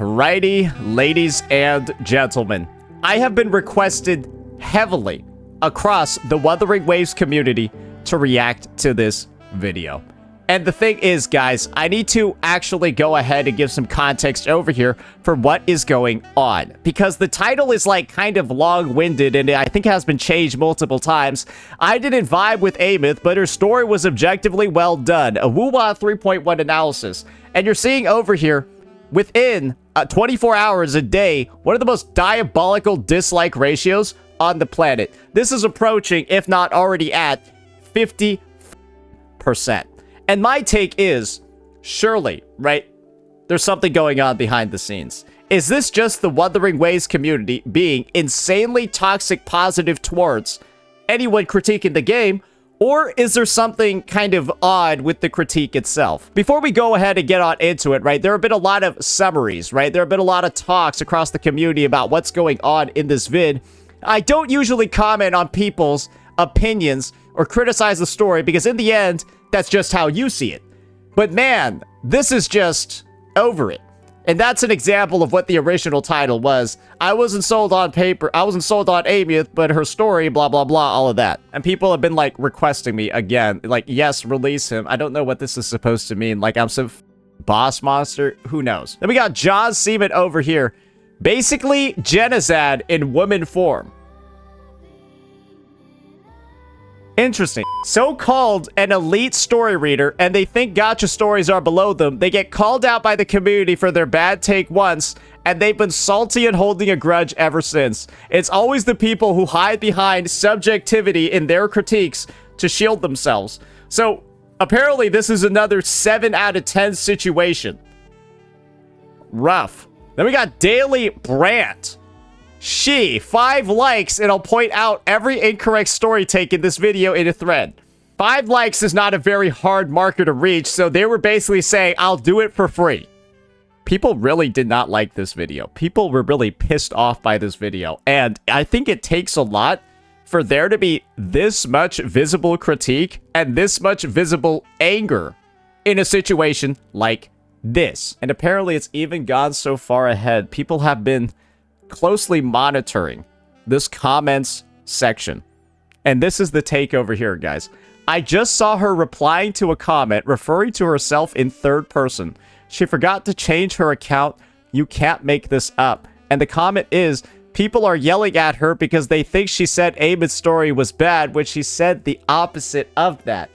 Alrighty, ladies and gentlemen, I have been requested heavily across the Wuthering Waves community to react to this video. And the thing is, guys, I need to actually go ahead and give some context over here for what is going on. Because the title is like kind of long-winded and I think has been changed multiple times. I didn't vibe with Aemeath, but her story was objectively well done. A Wuwa 3.1 analysis. And you're seeing over here, within 24 hours a day, one of the most diabolical dislike ratios on the planet. This is approaching, if not already at, 50%. And my take is, surely, right, there's something going on behind the scenes. Is this just the Wuthering Waves community being insanely toxic positive towards anyone critiquing the game? Or is there something kind of odd with the critique itself? Before we go ahead and get on into it, right, there have been a lot of summaries, right? There have been a lot of talks across the community about what's going on in this vid. I don't usually comment on people's opinions or criticize the story because in the end, that's just how you see it. But man, this is just over it. And that's an example of what the original title was. I wasn't sold on Aemeath, but her story, blah, blah, blah, all of that. And people have been, like, requesting me again. Like, yes, release him. I don't know what this is supposed to mean. Like, I'm some boss monster? Who knows? Then we got Jaws Seaman over here. Basically, Genazad in woman form. Interesting. So-called an elite story reader, and they think gacha stories are below them. They get called out by the community for their bad take once, and they've been salty and holding a grudge ever since. It's always the people who hide behind subjectivity in their critiques to shield themselves. So, apparently this is another 7 out of 10 situation. Rough. Then we got Daily Brant. 5 likes, and I'll point out every incorrect story take in this video in a thread. 5 likes is not a very hard marker to reach, so they were basically saying, I'll do it for free. People really did not like this video. People were really pissed off by this video, and I think it takes a lot for there to be this much visible critique and this much visible anger in a situation like this. And apparently it's even gone so far ahead. People have been closely monitoring this comments section. And this is the take over here, guys. I just saw her replying to a comment referring to herself in third person. She forgot to change her account. You can't make this up. And the comment is, people are yelling at her because they think she said Aemeath's story was bad when she said the opposite of that.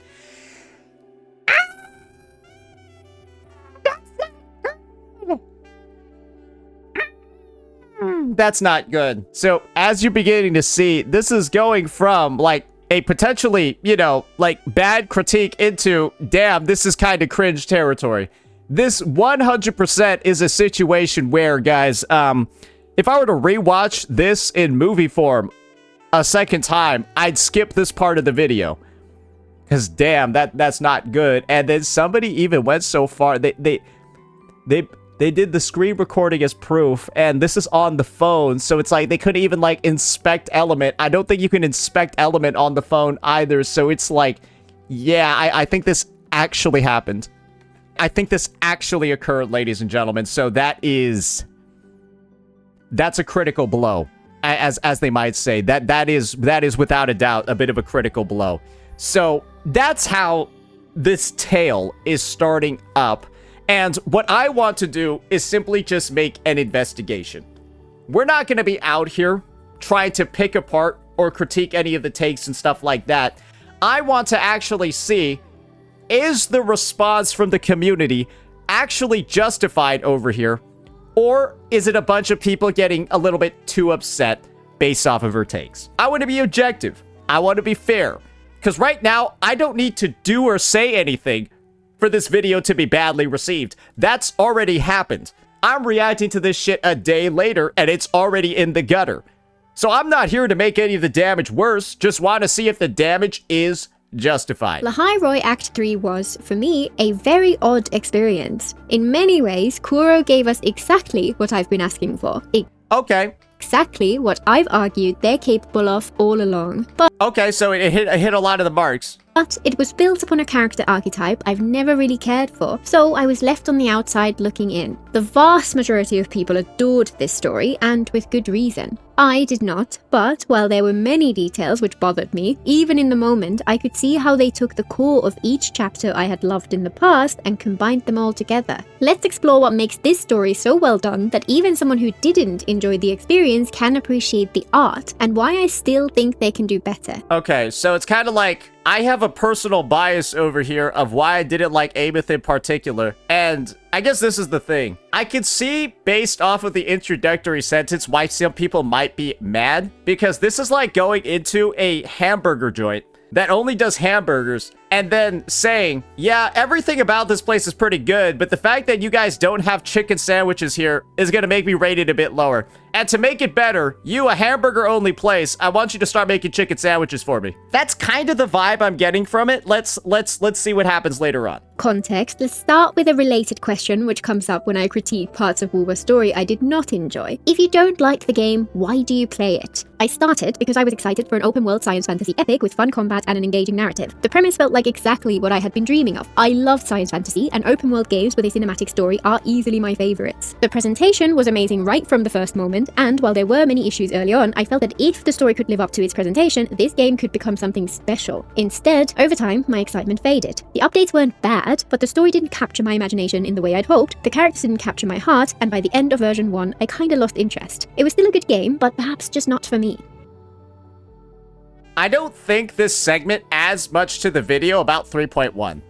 That's not good. So, as you're beginning to see, this is going from, like, a potentially, you know, like, bad critique into, damn, this is kind of cringe territory. This 100% is a situation where, guys, if I were to rewatch this in movie form a second time, I'd skip this part of the video. Because, damn, that's not good. And then somebody even went so far, they did the screen recording as proof, and this is on the phone, so it's like they couldn't even, like, inspect Element. I don't think you can inspect Element on the phone either, so it's like, yeah, I think this actually happened. I think this actually occurred, ladies and gentlemen, so that's a critical blow, as they might say. That is without a doubt a bit of a critical blow. So that's how this tale is starting up. And what I want to do is simply just make an investigation. We're not going to be out here trying to pick apart or critique any of the takes and stuff like that. I want to actually see, is the response from the community actually justified over here? Or is it a bunch of people getting a little bit too upset based off of her takes? I want to be objective. I want to be fair. Because right now, I don't need to do or say anything for this video to be badly received. That's already happened. I'm reacting to this shit a day later, and it's already in the gutter. So I'm not here to make any of the damage worse, just want to see if the damage is justified. Lahai Roy Act 3 was, for me, a very odd experience. In many ways, Kuro gave us exactly what I've been asking for. Okay, exactly what I've argued they're capable of all along. Okay, so it hit a lot of the marks. But it was built upon a character archetype I've never really cared for, so I was left on the outside looking in. The vast majority of people adored this story, and with good reason. I did not, but while there were many details which bothered me, even in the moment I could see how they took the core of each chapter I had loved in the past and combined them all together. Let's explore what makes this story so well done that even someone who didn't enjoy the experience can appreciate the art, and why I still think they can do better. Okay, so it's kind of like I have a personal bias over here of why I didn't like Aemeath in particular, and I guess this is the thing. I could see, based off of the introductory sentence, why some people might be mad, because this is like going into a hamburger joint that only does hamburgers and then saying, yeah, everything about this place is pretty good, but the fact that you guys don't have chicken sandwiches here is going to make me rate it a bit lower. And to make it better, you, a hamburger-only place, I want you to start making chicken sandwiches for me. That's kind of the vibe I'm getting from it. Let's see what happens later on. Context, let's start with a related question which comes up when I critique parts of Wuwa's story I did not enjoy. If you don't like the game, why do you play it? I started because I was excited for an open-world science fantasy epic with fun combat and an engaging narrative. The premise felt like exactly what I had been dreaming of. I love science fantasy, and open-world games with a cinematic story are easily my favorites. The presentation was amazing right from the first moment, and while there were many issues early on, I felt that if the story could live up to its presentation, this game could become something special. Instead, over time, my excitement faded. The updates weren't bad, but the story didn't capture my imagination in the way I'd hoped, the characters didn't capture my heart, and by the end of version 1, I kinda lost interest. It was still a good game, but perhaps just not for me. I don't think this segment adds much to the video about 3.1.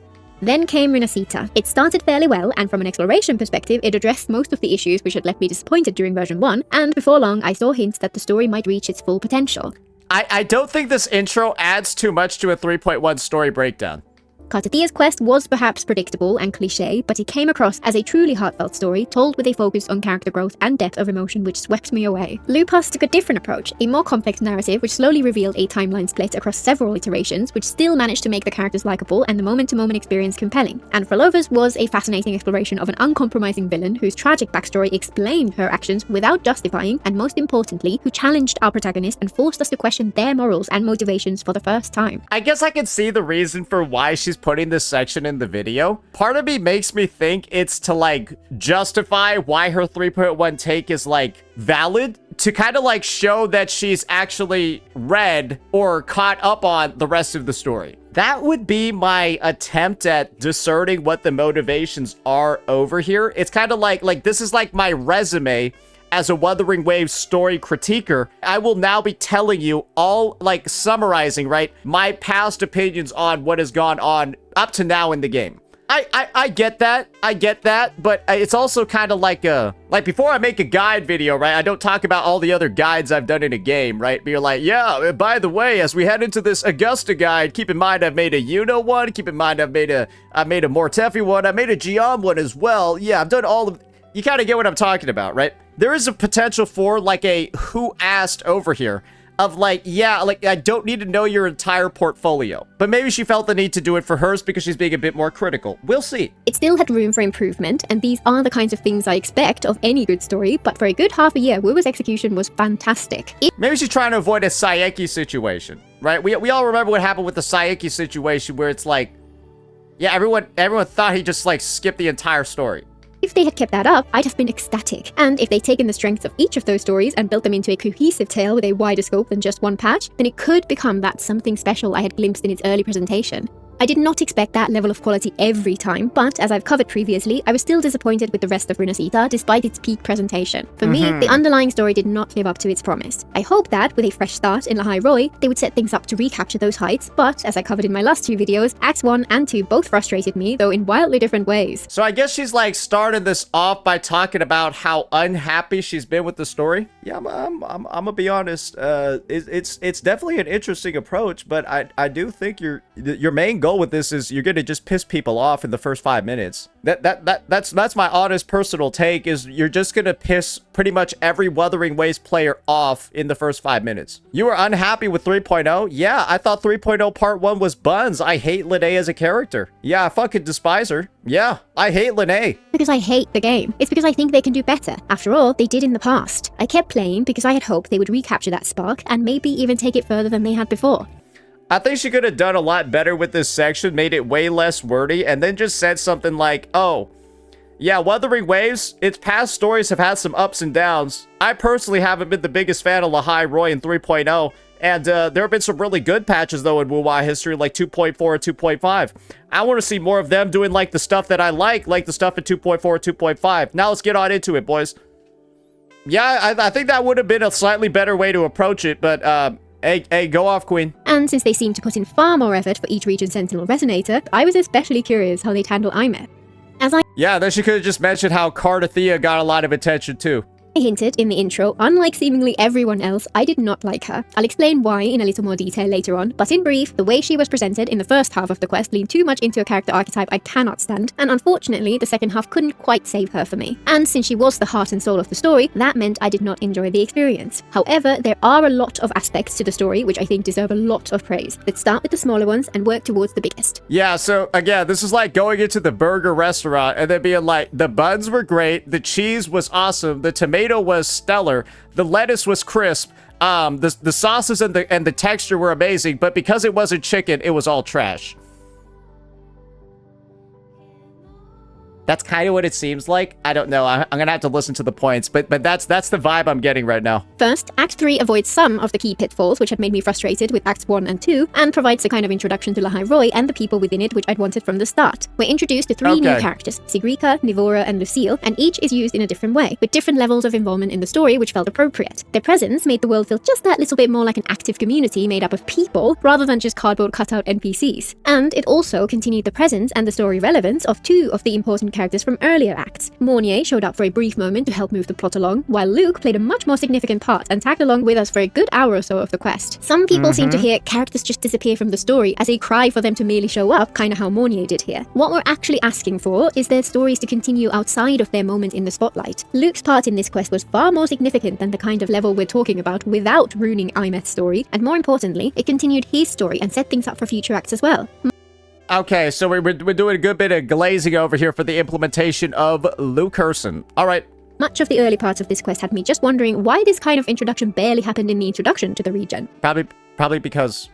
Then came Renacita. It started fairly well, and from an exploration perspective, it addressed most of the issues which had left me disappointed during version 1, and before long, I saw hints that the story might reach its full potential. I don't think this intro adds too much to a 3.1 story breakdown. Kartatia's quest was perhaps predictable and cliché, but it came across as a truly heartfelt story, told with a focus on character growth and depth of emotion which swept me away. Lupas took a different approach, a more complex narrative which slowly revealed a timeline split across several iterations, which still managed to make the characters likable and the moment-to-moment experience compelling. And Frollova's was a fascinating exploration of an uncompromising villain whose tragic backstory explained her actions without justifying, and most importantly, who challenged our protagonist and forced us to question their morals and motivations for the first time. I guess I can see the reason for why she's putting this section in the video. Part of me makes me think it's to like justify why her 3.1 take is like valid, to kind of like show that she's actually read or caught up on the rest of the story. That would be my attempt at discerning what the motivations are over here. It's kind of like this is like my resume as a Wuthering Waves story critiquer. I will now be telling you all, like, summarizing, right, my past opinions on what has gone on up to now in the game. I get that, but it's also kind of like before I make a guide video, right, I don't talk about all the other guides I've done in a game, right? But you're like, yeah, by the way, as we head into this Augusta guide, keep in mind I've made a Yuno one, keep in mind I've made a Mortefi one, I made a Gion one as well. Yeah, I've done all of... You kind of get what I'm talking about, right? There is a potential for, like, a who asked over here of, like, yeah, like, I don't need to know your entire portfolio. But maybe she felt the need to do it for hers because she's being a bit more critical. We'll see. It still had room for improvement, and these are the kinds of things I expect of any good story, but for a good half a year, Wuwa's execution was fantastic. Maybe she's trying to avoid a Saeki situation, right? We all remember what happened with the Saeki situation where it's like, yeah, everyone thought he just, like, skipped the entire story. If they had kept that up, I'd have been ecstatic. And if they'd taken the strengths of each of those stories and built them into a cohesive tale with a wider scope than just one patch, then it could become that something special I had glimpsed in its early presentation. I did not expect that level of quality every time, but as I've covered previously, I was still disappointed with the rest of Renacita despite its peak presentation. For me, the underlying story did not live up to its promise. I hope that, with a fresh start in Lahai Roi, they would set things up to recapture those heights, but as I covered in my last two videos, Acts 1 and 2 both frustrated me, though in wildly different ways. So I guess she's like started this off by talking about how unhappy she's been with the story. Yeah, I'm gonna be honest. It's definitely an interesting approach, but I do think your main goal goal with this is you're gonna just piss people off in the first 5 minutes. That's my honest personal take, is you're just gonna piss pretty much every Wuthering Waves player off in the first 5 minutes. You were unhappy with 3.0? Yeah, I thought 3.0 part 1 was buns. I hate Linnea as a character. Yeah, I fucking despise her. Yeah, I hate Linnea. Because I hate the game. It's because I think they can do better. After all, they did in the past. I kept playing because I had hoped they would recapture that spark and maybe even take it further than they had before. I think she could have done a lot better with this section, made it way less wordy, and then just said something like, oh, yeah, Wuthering Waves, its past stories have had some ups and downs. I personally haven't been the biggest fan of Lahai Roy in 3.0, and there have been some really good patches, though, in Wuwa history, like 2.4 and 2.5. I want to see more of them doing, like, the stuff that I like the stuff in 2.4 or 2.5. Now let's get on into it, boys. Yeah, I think that would have been a slightly better way to approach it, but, Hey, go off, Queen. And since they seem to put in far more effort for each region Sentinel Resonator, I was especially curious how they'd handle Aemeath. Yeah, then she could have just mentioned how Cardathea got a lot of attention, too. I hinted in the intro, unlike seemingly everyone else, I did not like her. I'll explain why in a little more detail later on, but in brief, the way she was presented in the first half of the quest leaned too much into a character archetype I cannot stand, and unfortunately, the second half couldn't quite save her for me. And since she was the heart and soul of the story, that meant I did not enjoy the experience. However, there are a lot of aspects to the story which I think deserve a lot of praise. Let's start with the smaller ones and work towards the biggest. Yeah, so again, this is like going into the burger restaurant and then being like, the buns were great, the cheese was awesome, the tomato was stellar, the lettuce was crisp, the sauces and the texture were amazing, but because it wasn't chicken, it was all trash. That's kind of what it seems like. I don't know. I'm gonna have to listen to the points, but that's the vibe I'm getting right now. First, Act 3 avoids some of the key pitfalls which had made me frustrated with Acts 1 and 2, and provides a kind of introduction to Lahai Roy and the people within it which I'd wanted from the start. We're introduced to three new characters, Sigrika, Nivora, and Lucille, and each is used in a different way, with different levels of involvement in the story which felt appropriate. Their presence made the world feel just that little bit more like an active community made up of people, rather than just cardboard cutout NPCs. And it also continued the presence and the story relevance of two of the important characters from earlier acts. Mornier showed up for a brief moment to help move the plot along, while Luke played a much more significant part and tagged along with us for a good hour or so of the quest. Some people seem to hear characters just disappear from the story as a cry for them to merely show up, kinda how Mornier did here. What we're actually asking for is their stories to continue outside of their moment in the spotlight. Luke's part in this quest was far more significant than the kind of level we're talking about without ruining Aemeath's story, and more importantly, it continued his story and set things up for future acts as well. Okay, so we're doing a good bit of glazing over here for the implementation of Luke Herson. All right. Much of the early parts of this quest had me just wondering why this kind of introduction barely happened in the introduction to the region. Probably because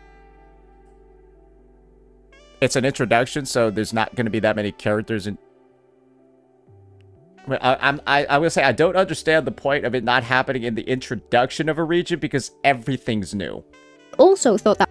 it's an introduction, so there's not going to be that many characters in. I'm gonna say I don't understand the point of it not happening in the introduction of a region because everything's new. Also thought that.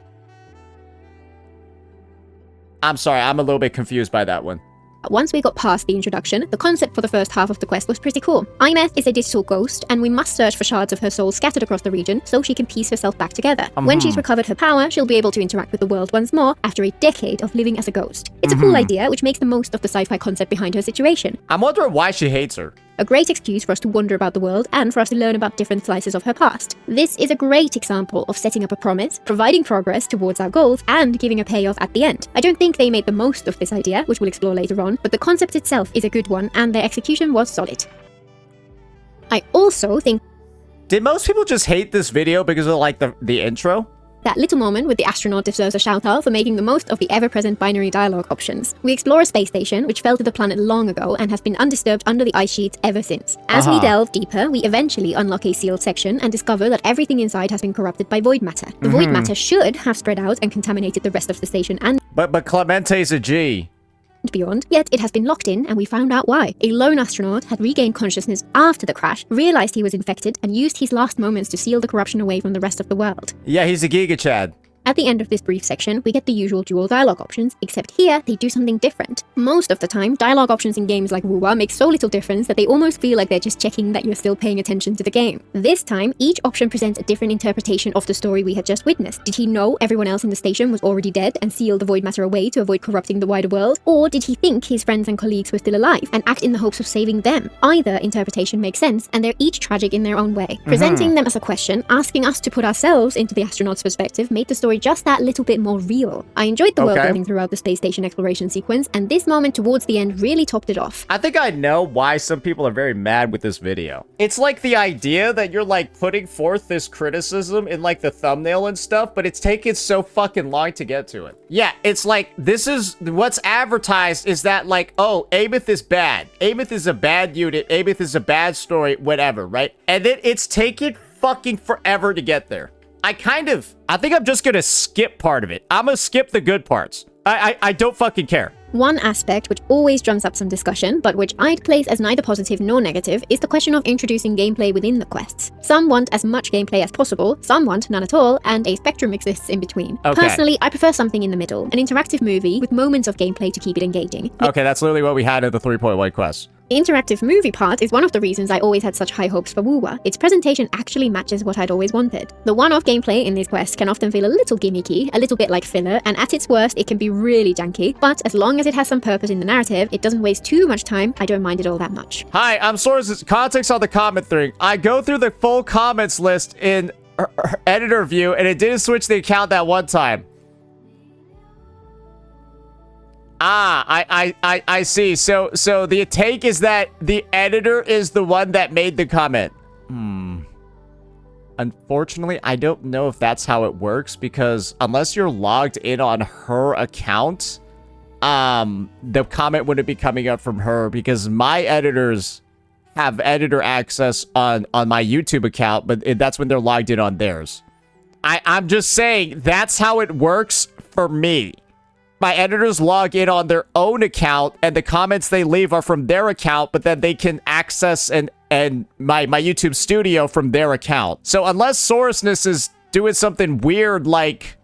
I'm sorry, I'm a little bit confused by that one. Once we got past the introduction, the concept for the first half of the quest was pretty cool. Aemeath is a digital ghost, and we must search for shards of her soul scattered across the region so she can piece herself back together. When she's recovered her power, she'll be able to interact with the world once more after a decade of living as a ghost. It's a cool idea, which makes the most of the sci-fi concept behind her situation. I'm wondering why she hates her. A great excuse for us to wonder about the world and for us to learn about different slices of her past. This is a great example of setting up a promise, providing progress towards our goals, and giving a payoff at the end. I don't think they made the most of this idea, which we'll explore later on, but the concept itself is a good one, and their execution was solid. I also think... Did most people just hate this video because of, like, the intro? That little moment with the astronaut deserves a shout-out for making the most of the ever-present binary dialogue options. We explore a space station, which fell to the planet long ago and has been undisturbed under the ice sheets ever since. As we delve deeper, we eventually unlock a sealed section and discover that everything inside has been corrupted by void matter. The void matter should have spread out and contaminated the rest of the station and... But Clemente's a G. Beyond, yet it has been locked in and we found out why. A lone astronaut had regained consciousness after the crash, realized he was infected, and used his last moments to seal the corruption away from the rest of the world. Yeah, he's a Giga Chad. At the end of this brief section, we get the usual dual dialogue options, except here, they do something different. Most of the time, dialogue options in games like Wuwa make so little difference that they almost feel like they're just checking that you're still paying attention to the game. This time, each option presents a different interpretation of the story we had just witnessed. Did he know everyone else in the station was already dead and seal the void matter away to avoid corrupting the wider world? Or did he think his friends and colleagues were still alive and act in the hopes of saving them? Either interpretation makes sense, and they're each tragic in their own way. Presenting them as a question, asking us to put ourselves into the astronaut's perspective, made the story story just that little bit more real. I enjoyed the world Okay. building throughout the space station exploration sequence, and this moment towards the end really topped it off. I think I know why some people are very mad with this video. It's like the idea that you're like putting forth this criticism in like the thumbnail and stuff, but it's taking so fucking long to get to it. Yeah, it's like, this is what's advertised is that like, oh, Aemeath is bad. Aemeath is a bad unit. Aemeath is a bad story, whatever, right? And then it's taken fucking forever to get there. I think I'm just gonna skip part of it. I'm gonna skip the good parts. I don't fucking care. One aspect which always drums up some discussion, but which I'd place as neither positive nor negative, is the question of introducing gameplay within the quests. Some want as much gameplay as possible, some want none at all, and a spectrum exists in between. Okay. Personally, I prefer something in the middle, an interactive movie with moments of gameplay to keep it engaging. Okay, that's literally what we had in the 3.1 quest. The interactive movie part is one of the reasons I always had such high hopes for Wuwa. Its presentation actually matches what I'd always wanted. The one-off gameplay in this quest can often feel a little gimmicky, a little bit like filler, and at its worst it can be really janky, but as long as it has some purpose in the narrative, it doesn't waste too much time, I don't mind it all that much. Hi, I'm Sources. Context on the comment thing. I go through the full comments list in editor view, and it didn't switch the account that one time. I see. So the take is that the editor is the one that made the comment. Unfortunately, I don't know if that's how it works, because unless you're logged in on her account, the comment wouldn't be coming up from her, because my editors have editor access on my YouTube account, but that's when they're logged in on theirs. I'm just saying that's how it works for me. My editors log in on their own account, and the comments they leave are from their account, but then they can access and my YouTube studio from their account. So unless Sourceness is doing something weird, like,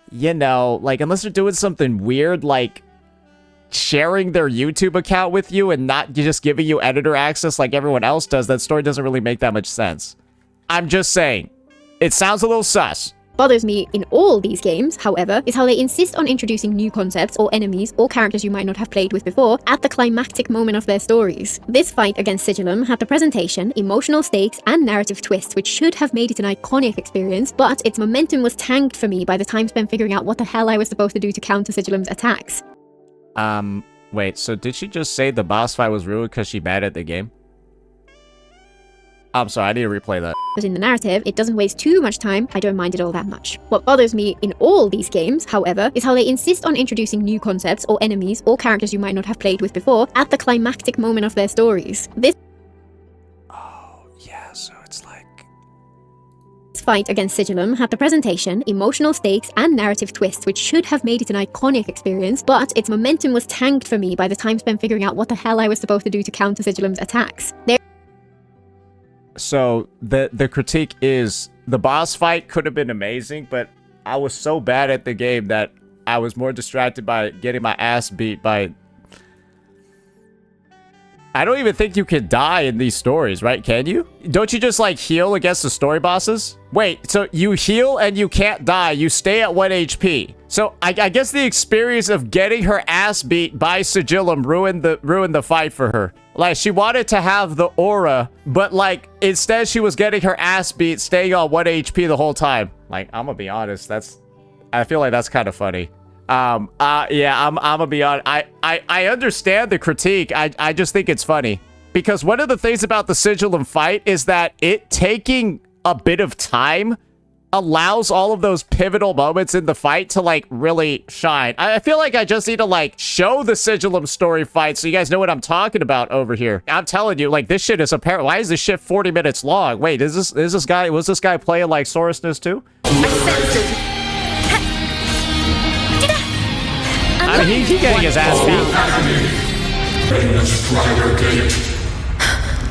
you know, like, unless they're doing something weird, like sharing their YouTube account with you and not just giving you editor access like everyone else does, that story doesn't really make that much sense. I'm just saying, it sounds a little sus. Bothers me in all these games, however, is how they insist on introducing new concepts or enemies or characters you might not have played with before at the climactic moment of their stories. This fight against Sigillum had the presentation, emotional stakes, and narrative twists which should have made it an iconic experience, but its momentum was tanked for me by the time spent figuring out what the hell I was supposed to do to counter Sigillum's attacks. Wait, so did she just say the boss fight was ruined because she mad at the game? I'm sorry, I need to replay that. But in the narrative, it doesn't waste too much time, I don't mind it all that much. What bothers me in all these games, however, is how they insist on introducing new concepts or enemies or characters you might not have played with before at the climactic moment of their stories. This So it's like... fight against Sigillum had the presentation, emotional stakes, and narrative twists which should have made it an iconic experience, but its momentum was tanked for me by the time spent figuring out what the hell I was supposed to do to counter Sigillum's attacks. So the critique is the boss fight could have been amazing, but I was so bad at the game that I was more distracted by getting my ass beat by... I don't even think you can die in these stories, right? Can you? Don't you just like heal against the story bosses? Wait, so you heal and you can't die. You stay at 1 HP. So I guess the experience of getting her ass beat by Sigillum ruined the fight for her. Like, she wanted to have the aura, but like instead she was getting her ass beat, staying on 1 HP the whole time. Like, I'm gonna be honest, I feel like that's kind of funny. Yeah, I'm gonna be honest. I understand the critique. I just think it's funny. Because one of the things about the Sigillum fight is that it taking a bit of time allows all of those pivotal moments in the fight to like really shine. I feel like I just need to like show the Sigillum story fight so you guys know what I'm talking about over here. I'm telling you, like, this shit is apparent. Why is this shit 40 minutes long? Wait, was this guy playing like Sourceness too? I mean, he getting his ass beat.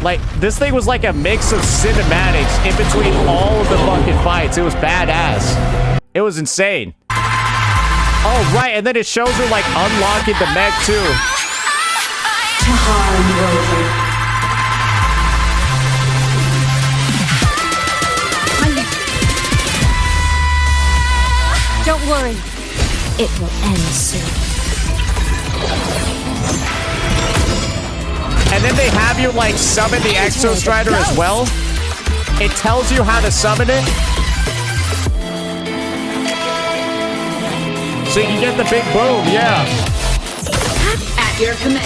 Like, this thing was like a mix of cinematics in between all of the fucking fights. It was badass. It was insane. Oh, right, and then it shows her, like, unlocking the mech, too. Don't worry. It will end soon. And then they have you, like, summon the Exo Strider as well. It tells you how to summon it. So you can get the big boom, yeah. At your command.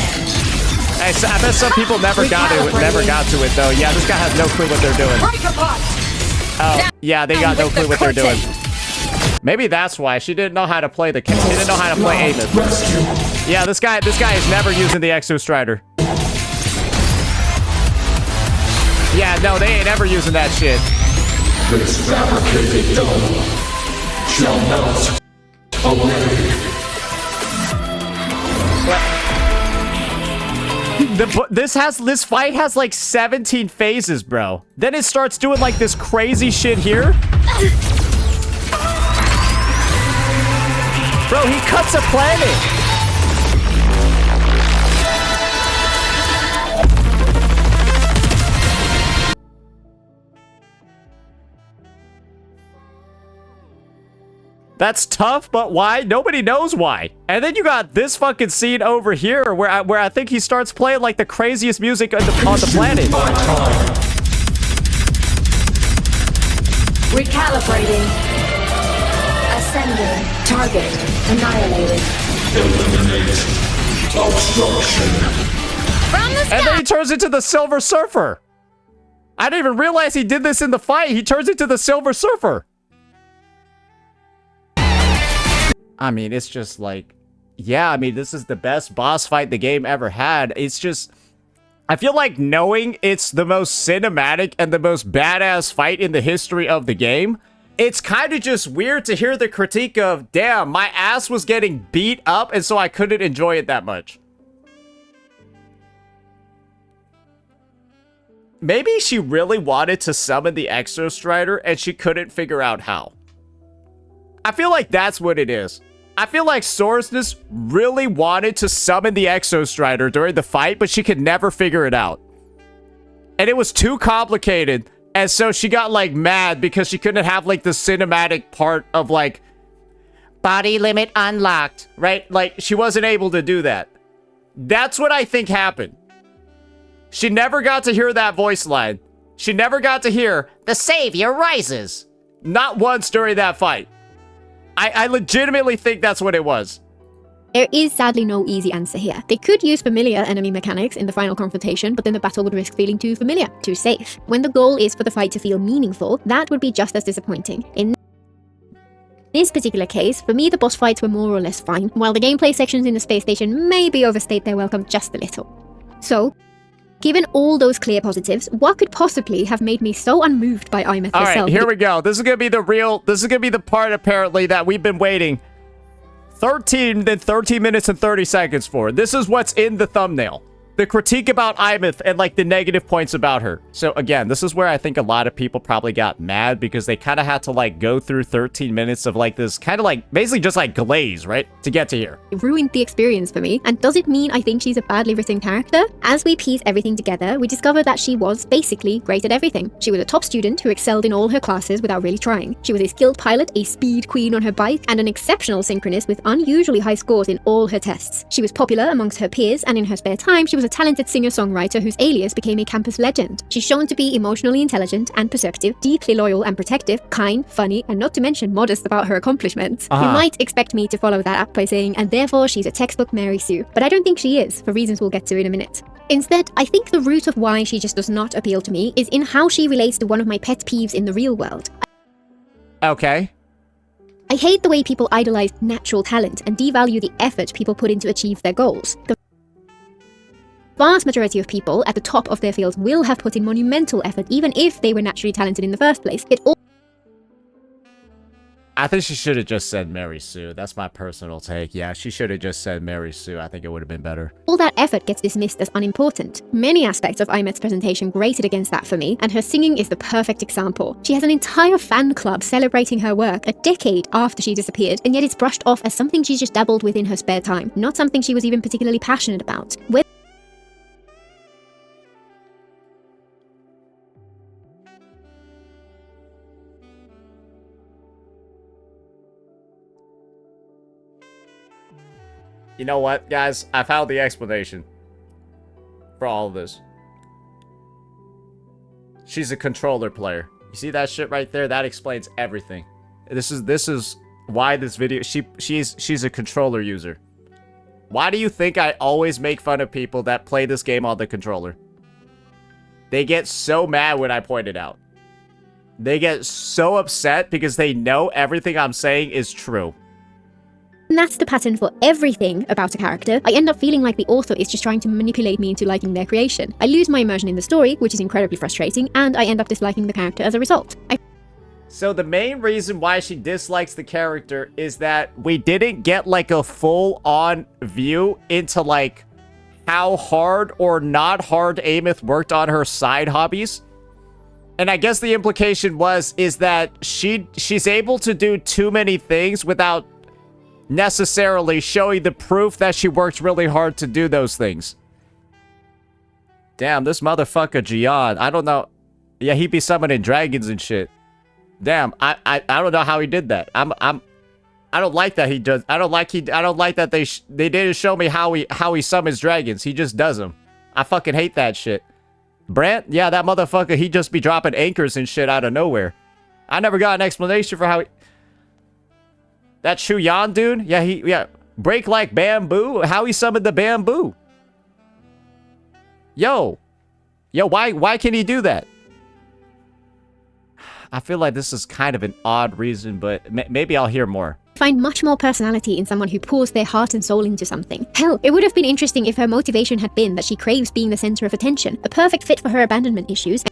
I bet some people never got to it though. Yeah, this guy has no clue what they're doing. Oh, yeah, they got no clue what they're doing. Maybe that's why she didn't know how to play she didn't know how to play Aemeath. Yeah, this guy is never using the Exo Strider. Yeah, no, they ain't ever using that shit. This fabricated dome shall melt away. This fight has like 17 phases, bro. Then it starts doing like this crazy shit here. Bro, he cuts a planet. That's tough, but why? Nobody knows why. And then you got this fucking scene over here where I think he starts playing like the craziest music on the planet. Recalibrating. Ascending. Target annihilated. Eliminate obstruction. From the sky! And then he turns into the Silver Surfer. I didn't even realize he did this in the fight. He turns into the Silver Surfer. I mean, it's just like, yeah, I mean, this is the best boss fight the game ever had. It's just, I feel like knowing it's the most cinematic and the most badass fight in the history of the game, it's kind of just weird to hear the critique of, damn, my ass was getting beat up and so I couldn't enjoy it that much. Maybe she really wanted to summon the Exo Strider and she couldn't figure out how. I feel like that's what it is. I feel like Sourceness really wanted to summon the Exo Strider during the fight, but she could never figure it out. And it was too complicated, and so she got, like, mad because she couldn't have, like, the cinematic part of, like, body limit unlocked, right? Like, she wasn't able to do that. That's what I think happened. She never got to hear that voice line. She never got to hear, "The Savior rises." Not once during that fight. I legitimately think that's what it was. There is sadly no easy answer here. They could use familiar enemy mechanics in the final confrontation, but then the battle would risk feeling too familiar, too safe. When the goal is for the fight to feel meaningful, that would be just as disappointing. In this particular case, for me the boss fights were more or less fine, while the gameplay sections in the space station maybe overstayed their welcome just a little. So, given all those clear positives, what could possibly have made me so unmoved by Aemeath herself? Alright, here we go. This is gonna be the part apparently that we've been waiting 13 minutes and 30 seconds for. This is what's in the thumbnail. The critique about Aemeath and like the negative points about her. So again, this is where I think a lot of people probably got mad because they kind of had to like go through 13 minutes of like this kind of like basically just like glaze, right? To get to here. It ruined the experience for me. And does it mean I think she's a badly written character? As we piece everything together, we discover that she was basically great at everything. She was a top student who excelled in all her classes without really trying. She was a skilled pilot, a speed queen on her bike, and an exceptional synchronist with unusually high scores in all her tests. She was popular amongst her peers, and in her spare time, she was a talented singer-songwriter whose alias became a campus legend. She's shown to be emotionally intelligent and perceptive, deeply loyal and protective, kind, funny, and not to mention modest about her accomplishments. You might expect me to follow that up by saying, and therefore she's a textbook Mary Sue, but I don't think she is, for reasons we'll get to in a minute. Instead, I think the root of why she just does not appeal to me is in how she relates to one of my pet peeves in the real world. Okay. I hate the way people idolize natural talent and devalue the effort people put in to achieve their goals. The vast majority of people at the top of their fields will have put in monumental effort even if they were naturally talented in the first place. I think she should have just said Mary Sue. That's my personal take. Yeah, she should have just said Mary Sue. I think it would have been better. All that effort gets dismissed as unimportant. Many aspects of Aemeath's presentation grated against that for me, and her singing is the perfect example. She has an entire fan club celebrating her work a decade after she disappeared, and yet it's brushed off as something she just dabbled with in her spare time, not something she was even particularly passionate about. You know what, guys? I found the explanation for all of this. She's a controller player. You see that shit right there? That explains everything. This is why this video... She's a controller user. Why do you think I always make fun of people that play this game on the controller? They get so mad when I point it out. They get so upset because they know everything I'm saying is true. And that's the pattern for everything about a character. I end up feeling like the author is just trying to manipulate me into liking their creation. I lose my immersion in the story, which is incredibly frustrating, and I end up disliking the character as a result. So the main reason why she dislikes the character is that we didn't get like a full-on view into like how hard or not hard Aemeath worked on her side hobbies. And I guess the implication is that she's able to do too many things without necessarily showing the proof that she worked really hard to do those things. Damn, this motherfucker Gian, I don't know. Yeah, he be summoning dragons and shit. Damn, I don't know how he did that. I don't like that he does. I don't like that they didn't show me how he summons dragons. He just does them. I fucking hate that shit. Brant, yeah, that motherfucker, he just be dropping anchors and shit out of nowhere. I never got an explanation for how he... That Shu Yan dude, yeah, break like bamboo. How he summoned the bamboo? Yo, why can he do that? I feel like this is kind of an odd reason, but maybe I'll hear more. Find much more personality in someone who pours their heart and soul into something. Hell, it would have been interesting if her motivation had been that she craves being the center of attention, a perfect fit for her abandonment issues.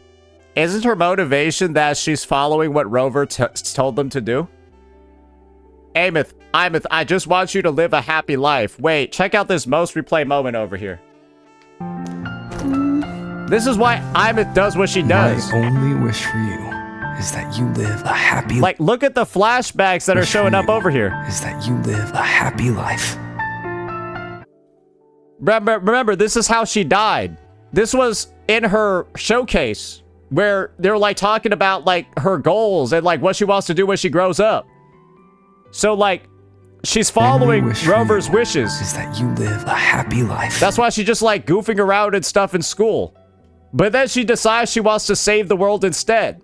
Isn't her motivation that she's following what Rover told them to do? Aemeath, I just want you to live a happy life. Wait, check out this most replay moment over here. This is why Aemeath does what she does. My only wish for you is that you live a happy life. Like, look at the flashbacks that are showing up over here. Is that you live a happy life. Remember, this is how she died. This was in her showcase where they're like talking about like her goals and like what she wants to do when she grows up. So like, she's following Rover's wishes. Is that you live a happy life. That's why she's just like goofing around and stuff in school. But then she decides she wants to save the world instead.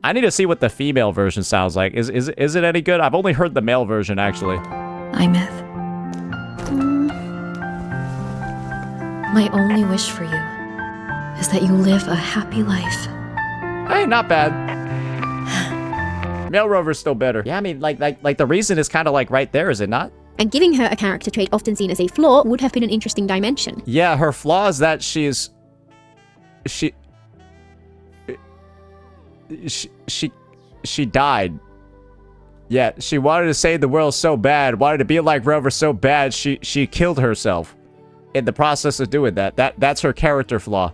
I need to see what the female version sounds like. Is it any good? I've only heard the male version, actually. Aemeath. My only wish for you is that you live a happy life. Hey, not bad. Male Rover's still better. Yeah, I mean, like the reason is kind of like right there, is it not? And giving her a character trait often seen as a flaw would have been an interesting dimension. Yeah, her flaw is that she died. Yeah, she wanted to save the world so bad, wanted to be like Rover so bad, she killed herself in the process of doing that. That's her character flaw.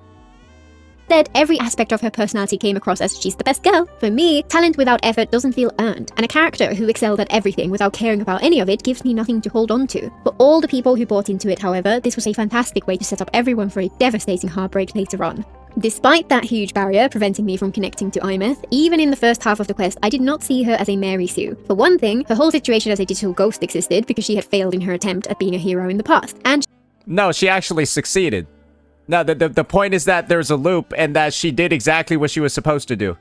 Instead, every aspect of her personality came across as she's the best girl. For me, talent without effort doesn't feel earned, and a character who excelled at everything without caring about any of it gives me nothing to hold on to. For all the people who bought into it, however, this was a fantastic way to set up everyone for a devastating heartbreak later on. Despite that huge barrier preventing me from connecting to Aemeath, even in the first half of the quest, I did not see her as a Mary Sue. For one thing, her whole situation as a digital ghost existed because she had failed in her attempt at being a hero in the past, and no, she actually succeeded. No, the point is that there's a loop and that she did exactly what she was supposed to do.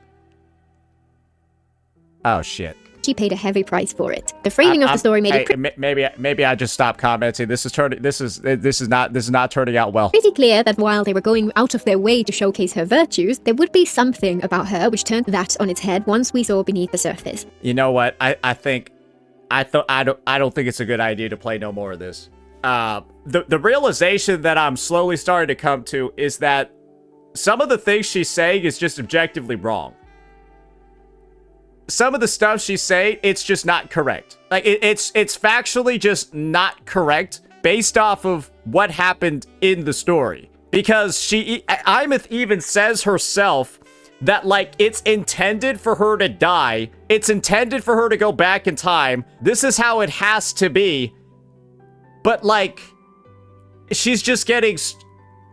Oh shit. she paid a heavy price for it. The framing of the story made it maybe I just stop commenting. This is not turning out well. Pretty clear that while they were going out of their way to showcase her virtues, there would be something about her which turned that on its head once we saw beneath the surface. You know what? I don't think it's a good idea to play no more of this. The realization that I'm slowly starting to come to is that some of the things she's saying is just objectively wrong. Some of the stuff she's saying, it's just not correct. Like, it's factually just not correct based off of what happened in the story. Because Aemeath even says herself that, like, it's intended for her to die. It's intended for her to go back in time. This is how it has to be. But, like, she's just getting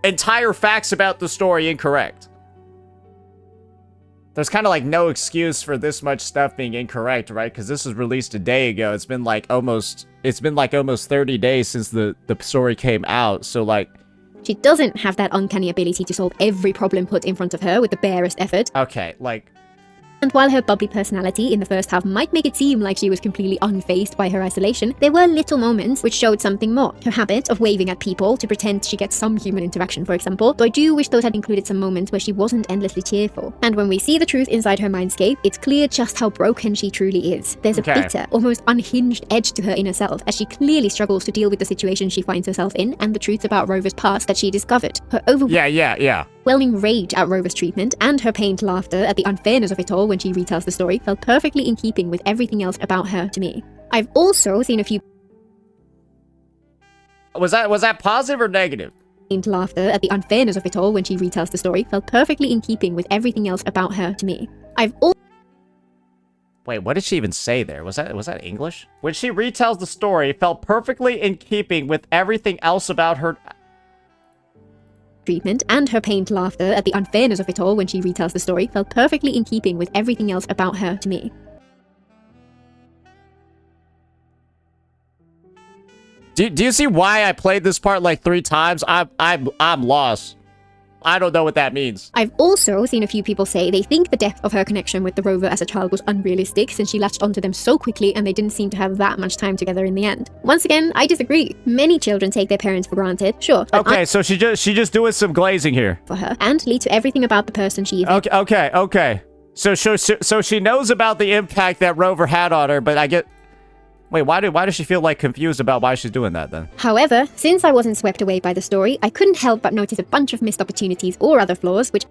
entire facts about the story incorrect. There's kind of like no excuse for this much stuff being incorrect, right? Because this was released a day ago. It's been like almost 30 days since the story came out. So like, she doesn't have that uncanny ability to solve every problem put in front of her with the barest effort. Okay, like, And while her bubbly personality in the first half might make it seem like she was completely unfazed by her isolation, there were little moments which showed something more. Her habit of waving at people to pretend she gets some human interaction, for example, though I do wish those had included some moments where she wasn't endlessly cheerful. And when we see the truth inside her mindscape, it's clear just how broken she truly is. There's a bitter, almost unhinged edge to her inner self, as she clearly struggles to deal with the situation she finds herself in and the truths about Rover's past that she discovered. Her overwhelming rage at Rover's treatment and her pained laughter at the unfairness of it all when she retells the story felt perfectly in keeping with everything else about her to me. I've also seen a few... Was that positive or negative? Pained laughter at the unfairness of it all when she retells the story felt perfectly in keeping with everything else about her to me. Wait, what did she even say there? Was that English? When she retells the story, it felt perfectly in keeping with everything else about her... treatment and her pained laughter at the unfairness of it all when she retells the story felt perfectly in keeping with everything else about her to me. Do you see why I played this part like 3 times? I'm lost. I don't know what that means. I've also seen a few people say they think the depth of her connection with the Rover as a child was unrealistic since she latched onto them so quickly and they didn't seem to have that much time together in the end. Once again, I disagree. Many children take their parents for granted, sure. Okay, so she just doing some glazing here. For her, and lead to everything about the person she is. Okay. So she knows about the impact that Rover had on her, but I get... Wait, why does she feel like confused about why she's doing that then? However, since I wasn't swept away by the story, I couldn't help but notice a bunch of missed opportunities or other flaws which...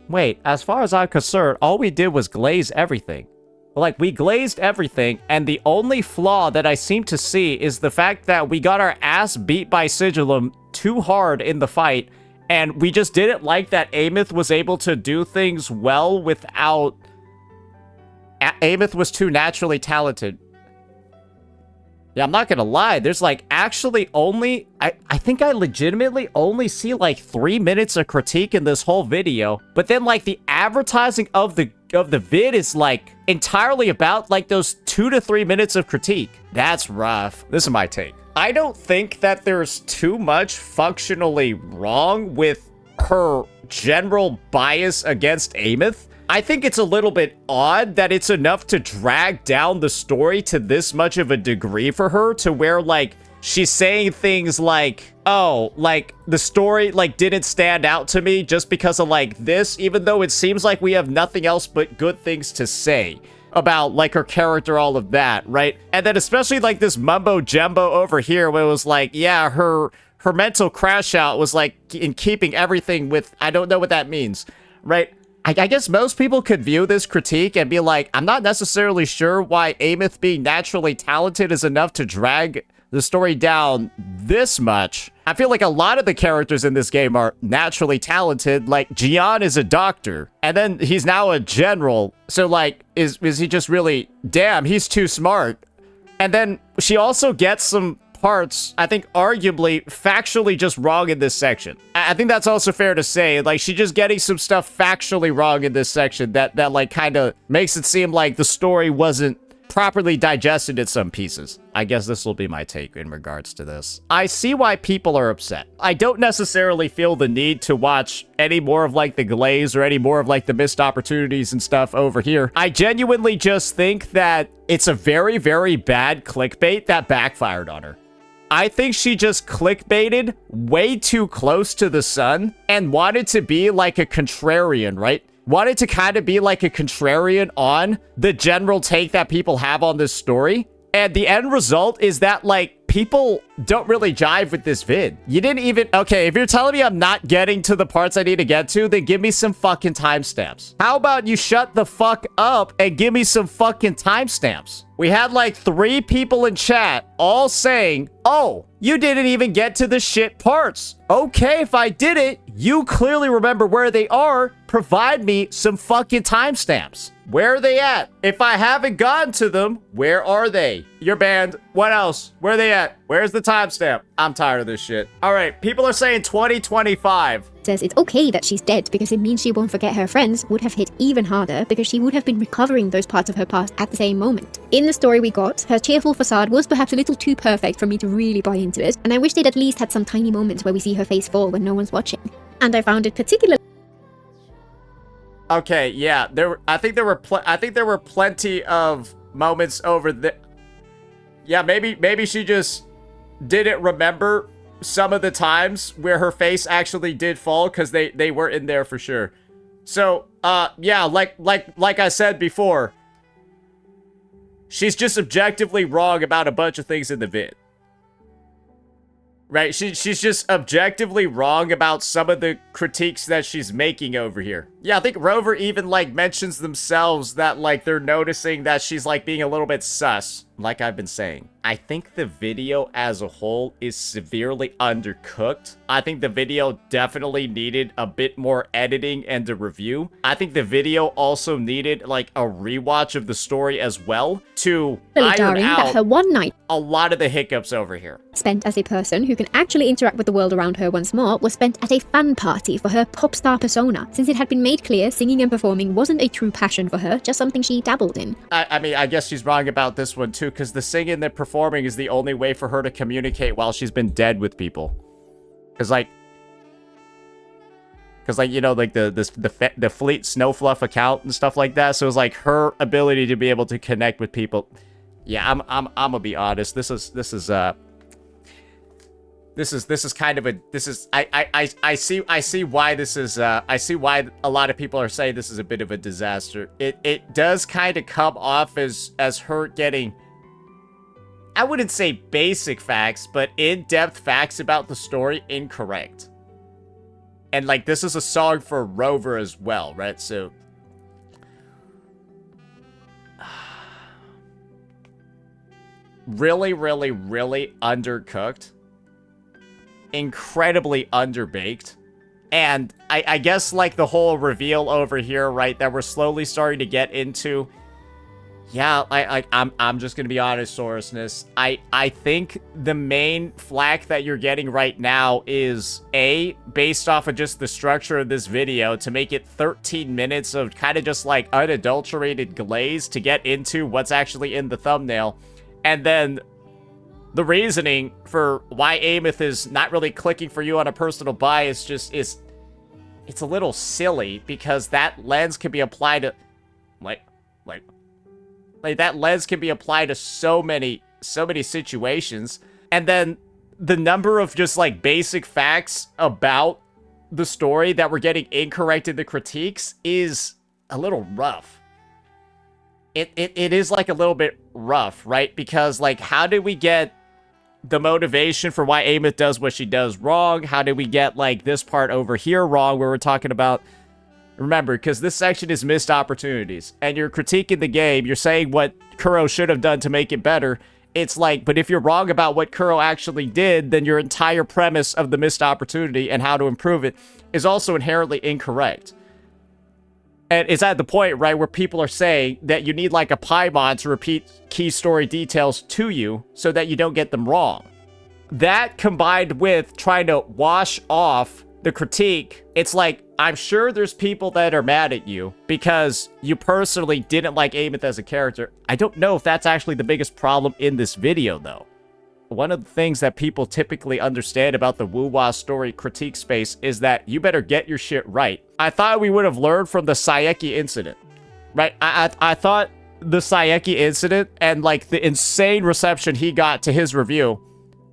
Wait, as far as I'm concerned, all we did was glaze everything. Like, we glazed everything, and the only flaw that I seem to see is the fact that we got our ass beat by Sigillum too hard in the fight, and we just didn't like that Aemeath was able to do things well without... Aemeath was too naturally talented. Yeah, I'm not gonna lie, there's like actually only, I think I legitimately only see like 3 minutes of critique in this whole video, but then like the advertising of the vid is like entirely about like those 2 to 3 minutes of critique. That's rough. This is my take. I don't think that there's too much functionally wrong with her general bias against Aemeath. I think it's a little bit odd that it's enough to drag down the story to this much of a degree for her, to where, like, she's saying things like, oh, like, the story, like, didn't stand out to me just because of, like, this, even though it seems like we have nothing else but good things to say about, like, her character, all of that, right? And then especially, like, this mumbo-jumbo over here, where it was like, yeah, her mental crash out was, like, in keeping everything with, I don't know what that means, right? I guess most people could view this critique and be like, I'm not necessarily sure why Aemeath being naturally talented is enough to drag the story down this much. I feel like a lot of the characters in this game are naturally talented. Like, Gian is a doctor, and then he's now a general. So, like, is he just really, damn, he's too smart. And then she also gets some parts, I think, arguably factually just wrong in this section. I think that's also fair to say. Like, she's just getting some stuff factually wrong in this section that like kind of makes it seem like the story wasn't properly digested in some pieces. I guess this will be my take in regards to this. I see why people are upset. I don't necessarily feel the need to watch any more of like the glaze or any more of like the missed opportunities and stuff over here. I genuinely just think that it's a very, very bad clickbait that backfired on her. I think she just clickbaited way too close to the sun and wanted to be like a contrarian, right? Wanted to kind of be like a contrarian on the general take that people have on this story. And the end result is that, like, people don't really jive with this vid. You didn't even... Okay, if you're telling me I'm not getting to the parts I need to get to, then give me some fucking timestamps. How about you shut the fuck up and give me some fucking timestamps? We had like 3 people in chat all saying, oh, you didn't even get to the shit parts. Okay, if I didn't, you clearly remember where they are. Provide me some fucking timestamps. Where are they at? If I haven't gotten to them, where are they? You're banned. What else? Where are they at? Where's the timestamp? I'm tired of this shit. All right, people are saying 2025. Says it's okay that she's dead because it means she won't forget her friends would have hit even harder because she would have been recovering those parts of her past at the same moment. In the story we got, her cheerful facade was perhaps a little too perfect for me to really buy into it, and I wish they'd at least had some tiny moments where we see her face fall when no one's watching. And I found it particularly Okay, yeah, I think there were plenty of moments over the. Yeah, maybe she just didn't remember some of the times where her face actually did fall, because they were in there for sure. So, yeah, like I said before, she's just objectively wrong about a bunch of things in the vid. Right? She's just objectively wrong about some of the critiques that she's making over here. Yeah, I think Rover even, like, mentions themselves that, like, they're noticing that she's, like, being a little bit sus. Like I've been saying, I think the video as a whole is severely undercooked. I think the video definitely needed a bit more editing and a review. I think the video also needed, like, a rewatch of the story as well to iron that out her one night a lot of the hiccups over here. spent as a person who can actually interact with the world around her once more was spent at a fan party for her pop star persona, since it had been made clear singing and performing wasn't a true passion for her, just something she dabbled in. I mean, I guess she's wrong about this one too, because the singing and the performing is the only way for her to communicate while she's been dead with people. Because like, you know, like the Fleet Snowfluff account and stuff like that. So it's like her ability to be able to connect with people. Yeah, I'm gonna be honest. This is kind of a, I see why this is, I see why a lot of people are saying this is a bit of a disaster. It does kind of come off as her getting, I wouldn't say basic facts, but in-depth facts about the story incorrect. And like, this is a song for Rover as well, right? So really undercooked. Incredibly underbaked. And I guess like the whole reveal over here, right, that we're slowly starting to get into. Yeah, I'm just gonna be honest, Sorosness. I think the main flack that you're getting right now is based off of just the structure of this video, to make it 13 minutes of kind of just like unadulterated glaze to get into what's actually in the thumbnail. And then the reasoning for why Aemeath is not really clicking for you on a personal bias just is, it's a little silly, because that lens can be applied to like that lens can be applied to so many situations. And then the number of just like basic facts about the story that we're getting incorrect in the critiques is a little rough. It is like a little bit rough, right? Because like, how did we get the motivation for why Aemeath does what she does wrong? How did we get like this part over here wrong, where we're talking about, remember, because this section is missed opportunities, and you're critiquing the game, you're saying what Kuro should have done to make it better. It's like, but if you're wrong about what Kuro actually did, then your entire premise of the missed opportunity and how to improve it is also inherently incorrect. And it's at the point, right, where people are saying that you need like a Paimon to repeat key story details to you so that you don't get them wrong. That combined with trying to wash off the critique, it's like, I'm sure there's people that are mad at you because you personally didn't like Aemeath as a character. I don't know if that's actually the biggest problem in this video, though. One of the things that people typically understand about the Wuwa story critique space is that you better get your shit right. I thought we would have learned from the Saeki incident, right? I thought the Saeki incident and like the insane reception he got to his review,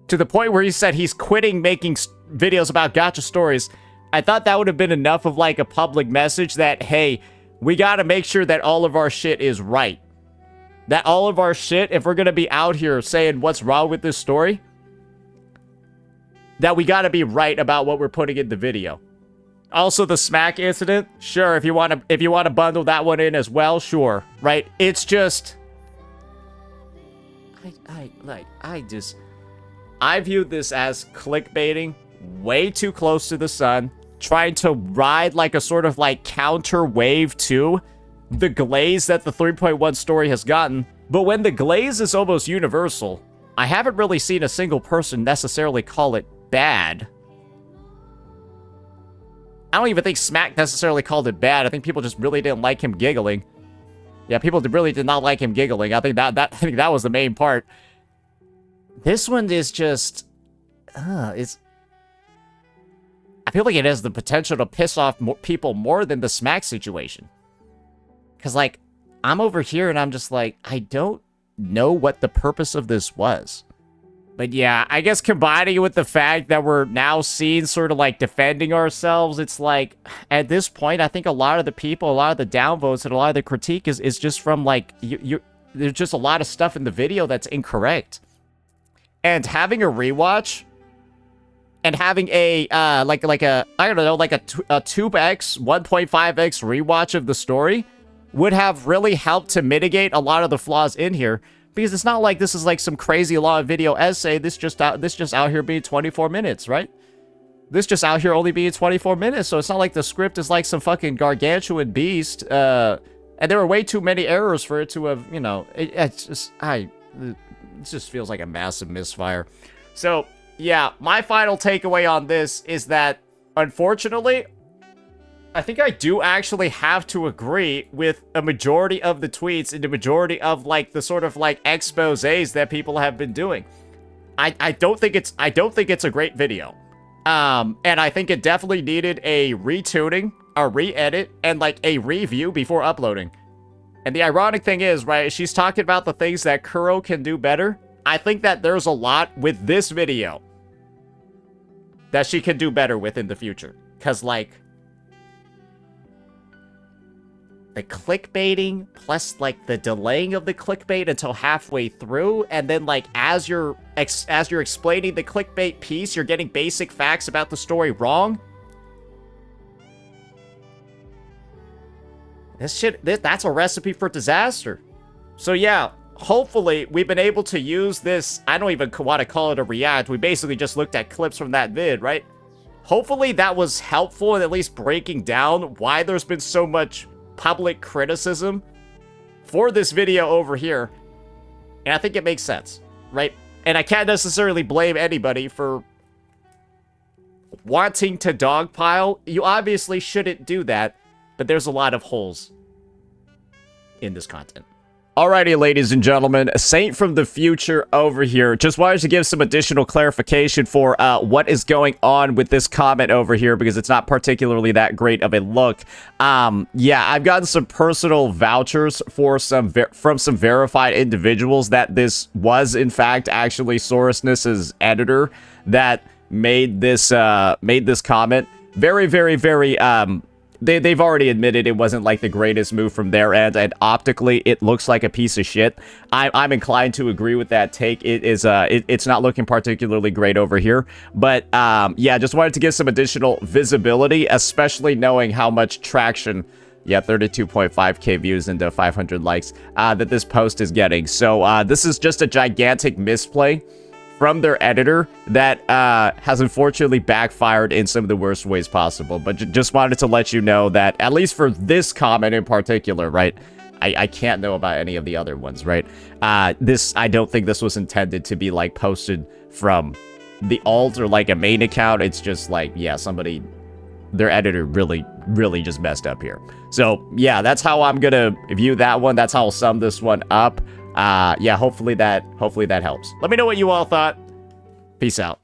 to the point where he said he's quitting making videos about gacha stories, I thought that would have been enough of like a public message that, hey, we gotta make sure that all of our shit is right. That all of our shit, if we're gonna be out here saying what's wrong with this story, that we gotta be right about what we're putting in the video. Also, the smack incident, sure, if you wanna bundle that one in as well, sure, right? It's just, I viewed this as clickbaiting, way too close to the sun, trying to ride like a sort of like counter wave to the glaze that the 3.1 story has gotten. But when the glaze is almost universal, I haven't really seen a single person necessarily call it bad. I don't even think Smack necessarily called it bad. I think people just really didn't like him giggling. Yeah, people really did not like him giggling. I think that was the main part. This one is just, I feel like it has the potential to piss off people more than the smack situation. Because, like, I'm over here and I'm just like, I don't know what the purpose of this was. But yeah, I guess combining it with the fact that we're now seen sort of like defending ourselves, it's like, at this point, I think a lot of the people, a lot of the downvotes, and a lot of the critique is just from like, there's just a lot of stuff in the video that's incorrect. And having a rewatch, and having a, like a, I don't know, like a 2x, 1.5x rewatch of the story would have really helped to mitigate a lot of the flaws in here. Because it's not like this is like some crazy long video essay. This just out here being 24 minutes, right? This just out here only being 24 minutes. So it's not like the script is like some fucking gargantuan beast. And there were way too many errors for it to have, you know, it just feels like a massive misfire. So yeah, my final takeaway on this is that, unfortunately, I think I do actually have to agree with a majority of the tweets and the majority of like the sort of like exposés that people have been doing. I don't think it's a great video. And I think it definitely needed a retuning, a re-edit, and like a review before uploading. And the ironic thing is, right, she's talking about the things that Kuro can do better. I think that there's a lot with this video that she can do better with in the future. Cause like, the clickbaiting, plus like the delaying of the clickbait until halfway through, and then like as you're explaining the clickbait piece, you're getting basic facts about the story wrong. That's a recipe for disaster. So yeah, hopefully we've been able to use this. I don't even want to call it a react. We basically just looked at clips from that vid, right? Hopefully that was helpful in at least breaking down why there's been so much public criticism for this video over here. And I think it makes sense, right? And I can't necessarily blame anybody for wanting to dogpile. You obviously shouldn't do that, but there's a lot of holes in this content. Alrighty, ladies and gentlemen, Saint from the future over here. Just wanted to give some additional clarification for what is going on with this comment over here, because it's not particularly that great of a look. Yeah, I've gotten some personal vouchers for from some verified individuals that this was, in fact, actually Sorosness's editor that made this comment. Very, very, very, They've already admitted it wasn't like the greatest move from their end, and optically it looks like a piece of shit. I'm inclined to agree with that take. It's not looking particularly great over here, but yeah, just wanted to give some additional visibility, especially knowing how much traction, yeah, 32.5k views and 500 likes that this post is getting. So this is just a gigantic misplay from their editor that has unfortunately backfired in some of the worst ways possible. But just wanted to let you know that, at least for this comment in particular, right? I can't know about any of the other ones, right? I don't think this was intended to be like posted from the alt or like a main account. It's just like, yeah, somebody, their editor really just messed up here. So yeah, that's how I'm gonna view that one. That's how I'll sum this one up. Yeah, hopefully that helps. Let me know what you all thought. Peace out.